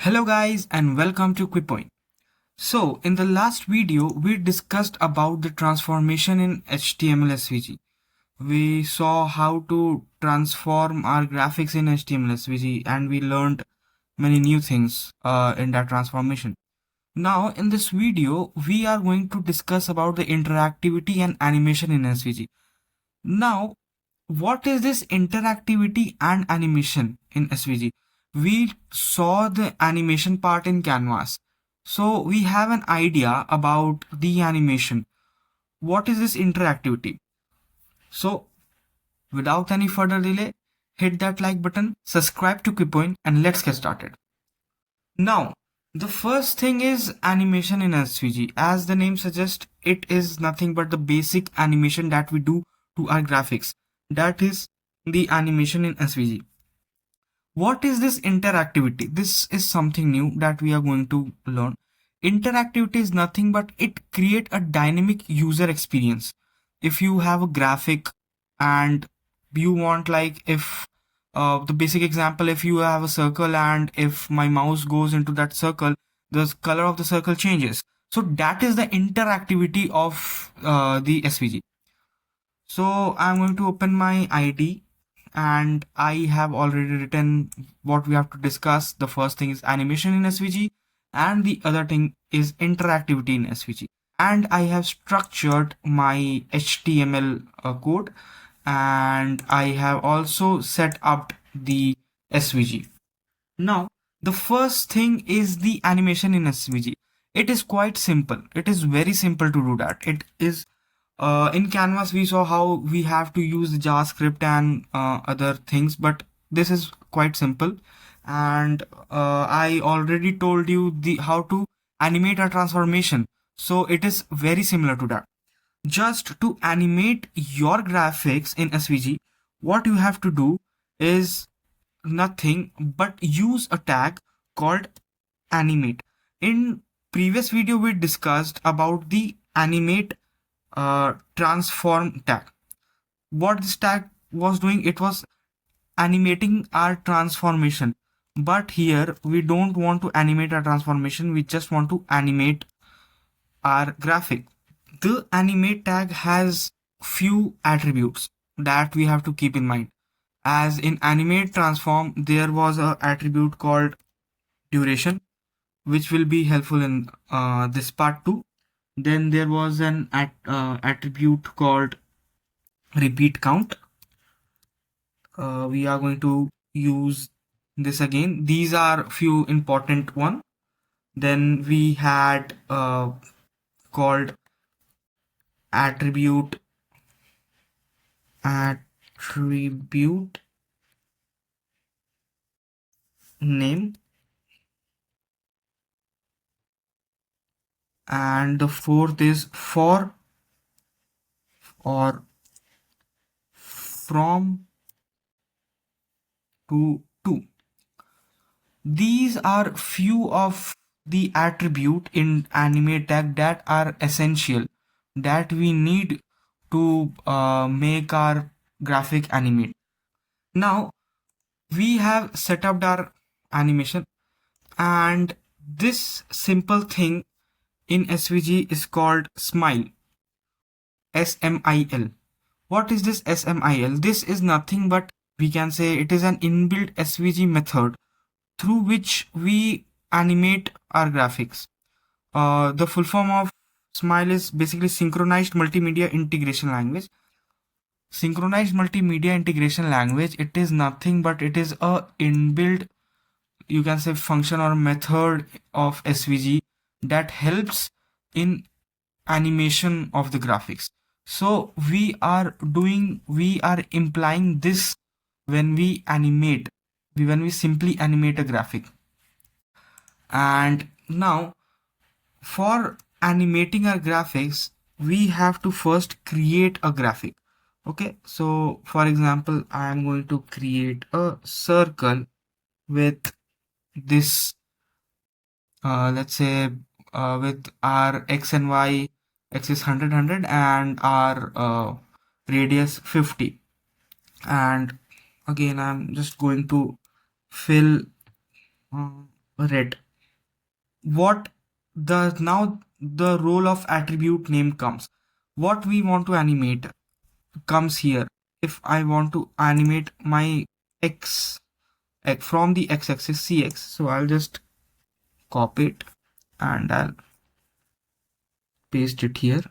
Hello guys and welcome to Quipoin. So in the last video we discussed about the transformation in HTML SVG. We saw how to transform our graphics in HTML SVG and we learned many new things in that transformation. Now in this video we are going to discuss about the interactivity and animation in SVG. Now what is this interactivity and animation in SVG? We saw the animation part in Canvas. So we have an idea about the animation. What is this interactivity? So without any further delay, hit that like button, subscribe to Quipoin, and let's get started. Now, the first thing is animation in SVG. As the name suggests, it is nothing but the basic animation that we do to our graphics. That is the animation in SVG. What is this interactivity? This is something new that we are going to learn. Interactivity is nothing but it create a dynamic user experience. If you have a graphic and you want, like, if the basic example, if you have a circle and if my mouse goes into that circle, the color of the circle changes. So that is the interactivity of the SVG. So I'm going to open my ID and I have already written what we have to discuss. The first thing is animation in SVG and the other thing is interactivity in SVG. And I have structured my HTML code and I have also set up the SVG. Now, the first thing is the animation in SVG. It is quite simple. It is very simple to do that. It is in Canvas, we saw how we have to use the JavaScript and other things, but this is quite simple. And I already told you how to animate a transformation. So it is very similar to that. Just to animate your graphics in SVG, what you have to do is nothing but use a tag called animate. In previous video, we discussed about the animate transform tag. What this tag was doing, it was animating our transformation. But here we don't want to animate our transformation, we just want to animate our graphic. The animate tag has few attributes that we have to keep in mind. As in animate transform, there was an attribute called duration, which will be helpful in this part too. Then there was an attribute called repeat count. We are going to use this again. These are few important one. Then we had called attribute name, and the fourth is for or from to. These are few of the attribute in animate tag that are essential, that we need to make our graphic animate. Now we have set up our animation, and this simple thing in SVG is called SMIL. SMIL. What is this SMIL? This is nothing but, we can say, it is an inbuilt SVG method through which we animate our graphics. The full form of SMIL is basically Synchronized Multimedia Integration Language. Synchronized Multimedia Integration Language, it is nothing but it is a inbuilt, you can say, function or method of SVG that helps in animation of the graphics. So we are implying this when we animate, when we simply animate a graphic. And now for animating our graphics, we have to first create a graphic. Okay, so for example, I am going to create a circle with this let's say with our x and y axis 100 and our radius 50. And again, I'm just going to fill red. What the now the role of attribute name comes. What we want to animate comes here. If I want to animate my x from the x-axis cx, so I'll just copy it and I'll paste it here,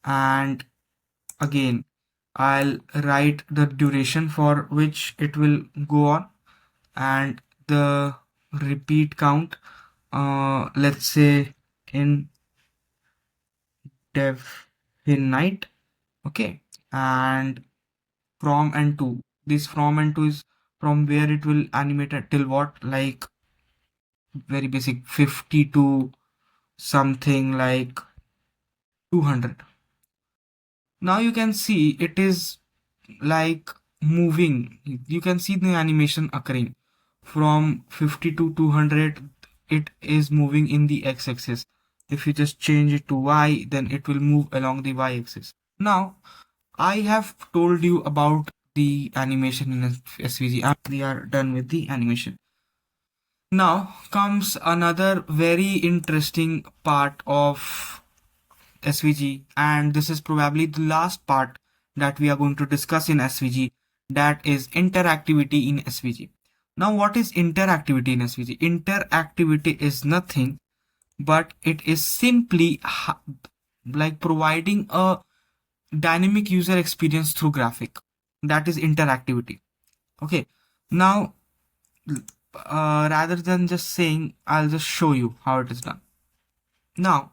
and again I'll write the duration for which it will go on and the repeat count, let's say in definite. Okay, and from and to, this from and to is from where it will animate it till what, like very basic 50 to something like 200. Now you can see it is like moving. You can see the animation occurring from 50 to 200. It is moving in the x-axis. If you just change it to y, then it will move along the y-axis. Now I have told you about the animation in SVG and we are done with the animation. Now comes another very interesting part of SVG, and this is probably the last part that we are going to discuss in SVG, that is interactivity in SVG. Now what is interactivity in SVG? Interactivity is nothing but it is simply like providing a dynamic user experience through graphic. That is interactivity. Okay, now rather than just saying, I'll just show you how it is done. Now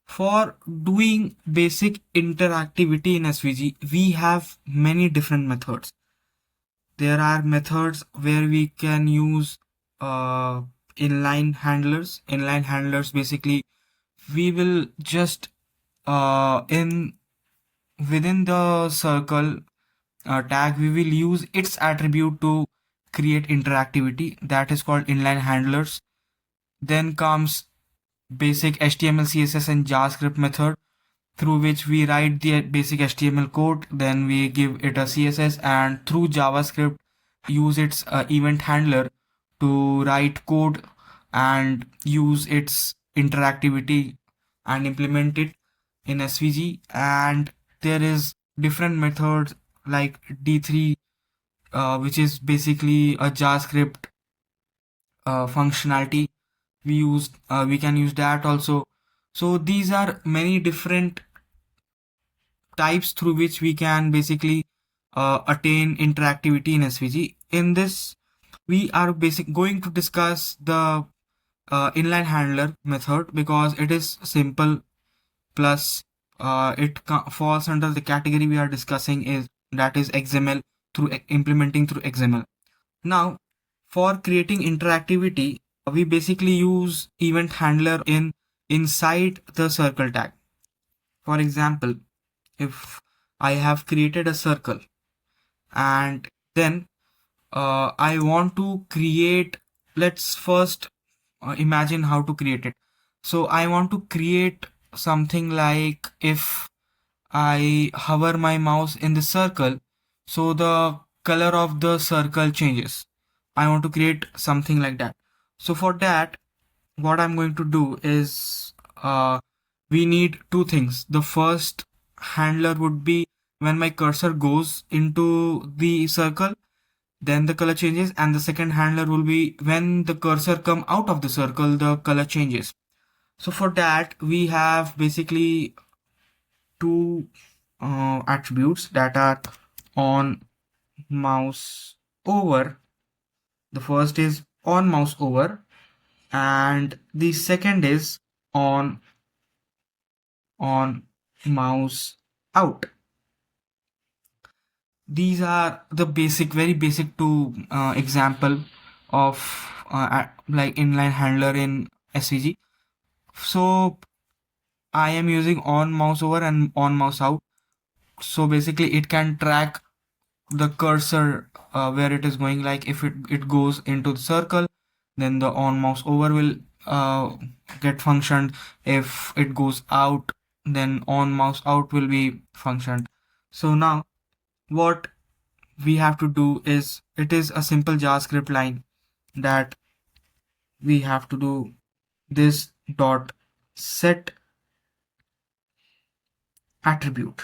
for doing basic interactivity in SVG, we have many different methods. There are methods where we can use inline handlers. Inline handlers, basically we will just in within the circle tag, we will use its attribute to create interactivity. That is called inline handlers. Then comes basic HTML, CSS and JavaScript method, through which we write the basic HTML code, then we give it a CSS, and through JavaScript use its event handler to write code and use its interactivity and implement it in SVG. And there is different methods like D3, which is basically a JavaScript functionality. We can use that also. So these are many different types through which we can basically attain interactivity in SVG. In this, we are going to discuss the inline handler method because it is simple, plus it falls under the category we are discussing, is that is XML, through implementing through XML. Now for creating interactivity, we basically use event handler inside the circle tag. For example, if I have created a circle and then I want to create, let's first imagine how to create it. So I want to create something like, if I hover my mouse in the circle, so the color of the circle changes. I want to create something like that. So for that, what I'm going to do is we need two things. The first handler would be when my cursor goes into the circle, then the color changes, and the second handler will be when the cursor come out of the circle, the color changes. So for that, we have basically two attributes that are on mouse over. The first is on mouse over, and the second is on mouse out. These are the basic, very basic two example of like inline handler in SVG. So I am using on mouse over and on mouse out. So basically it can track the cursor where it is going. Like if it goes into the circle, then the on mouse over will get functioned. If it goes out, then on mouse out will be functioned. So now what we have to do is, it is a simple JavaScript line that we have to do this dot set attribute.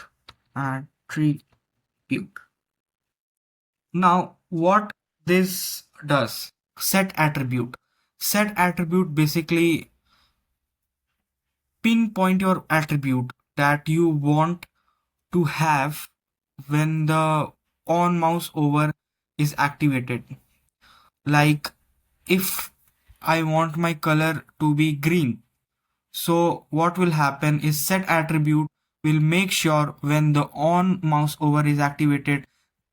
Now what this does, set attribute basically pinpoint your attribute that you want to have when the on mouse over is activated. Like if I want my color to be green, so what will happen is set attribute will make sure when the on mouse over is activated,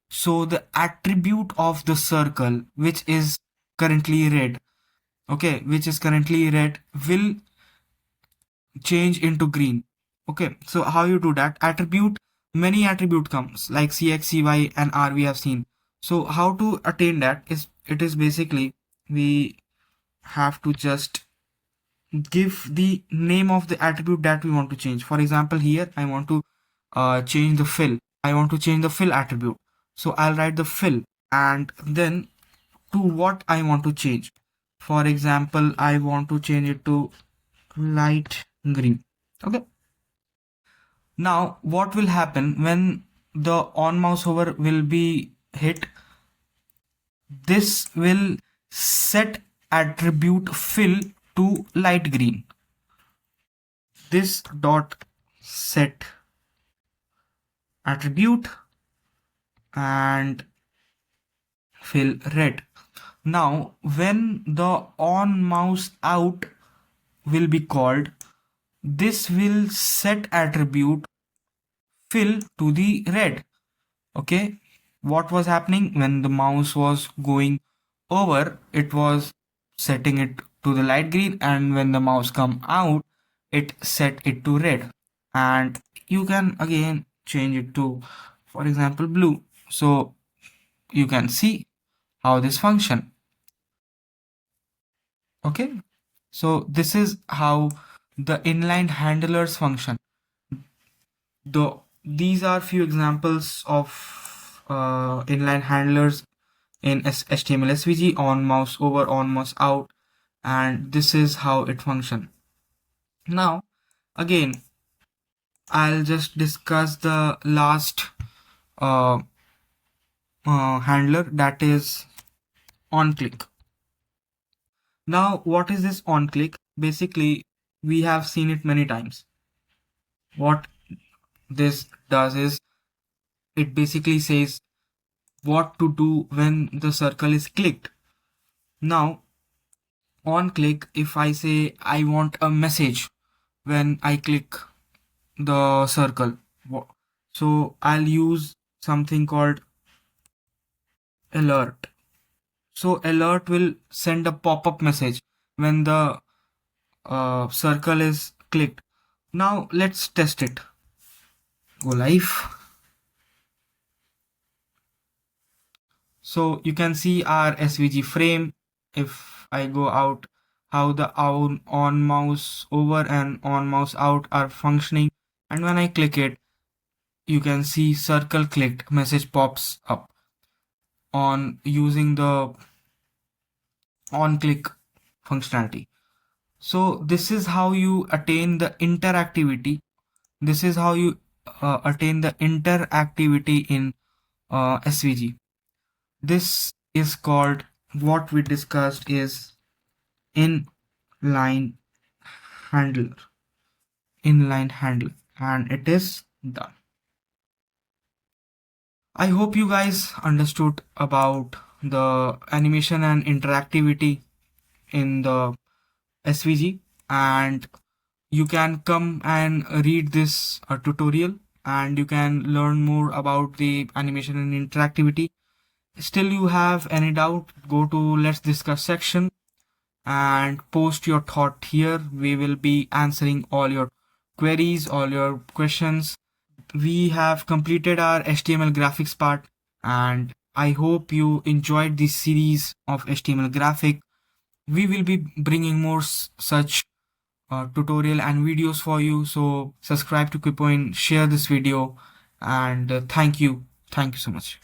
so the attribute of the circle which is currently red, okay, which is currently red, will change into green. Okay, so how you do that? Attribute, many attribute comes like CX, CY and R we have seen. So how to attain that is, it is basically we have to just give the name of the attribute that we want to change. For example, here I want to change the fill. I want to change the fill attribute. So I'll write the fill and then to what I want to change. For example, I want to change it to light green. Okay. Now what will happen when the on mouse over will be hit? This will set attribute fill to light green. This dot set attribute and fill red. Now when the on mouse out will be called, this will set attribute fill to the red. Okay, what was happening when the mouse was going over, it was setting it to the light green, and when the mouse come out, it set it to red. And you can again change it to, for example, blue. So you can see how this function. Okay, so this is how the inline handlers function. These are few examples of inline handlers in HTML SVG: on mouse over, on mouse out, and this is how it functions. Now again I'll just discuss the last handler, that is on click. Now what is this on click? Basically we have seen it many times. What this does is it basically says what to do when the circle is clicked. Now on click, if I say I want a message when I click the circle, so I'll use something called alert. So alert will send a pop-up message when the circle is clicked. Now let's test it. Go live. So you can see our SVG frame. If I go out, how the on mouse over and on mouse out are functioning, and when I click it, you can see circle clicked message pops up on using the on click functionality. So this is how you attain the interactivity. This is how you attain the interactivity in SVG. This is called, what we discussed is inline handler. Inline handler, and it is done. I hope you guys understood about the animation and interactivity in the SVG, and you can come and read this tutorial and you can learn more about the animation and interactivity. Still you have any doubt, go to let's discuss section and post your thought here. We will be answering all your queries, all your questions. We have completed our HTML graphics part, and I hope you enjoyed this series of HTML graphic. We will be bringing more such tutorial and videos for you. So subscribe to Quipoin, share this video, and thank you so much.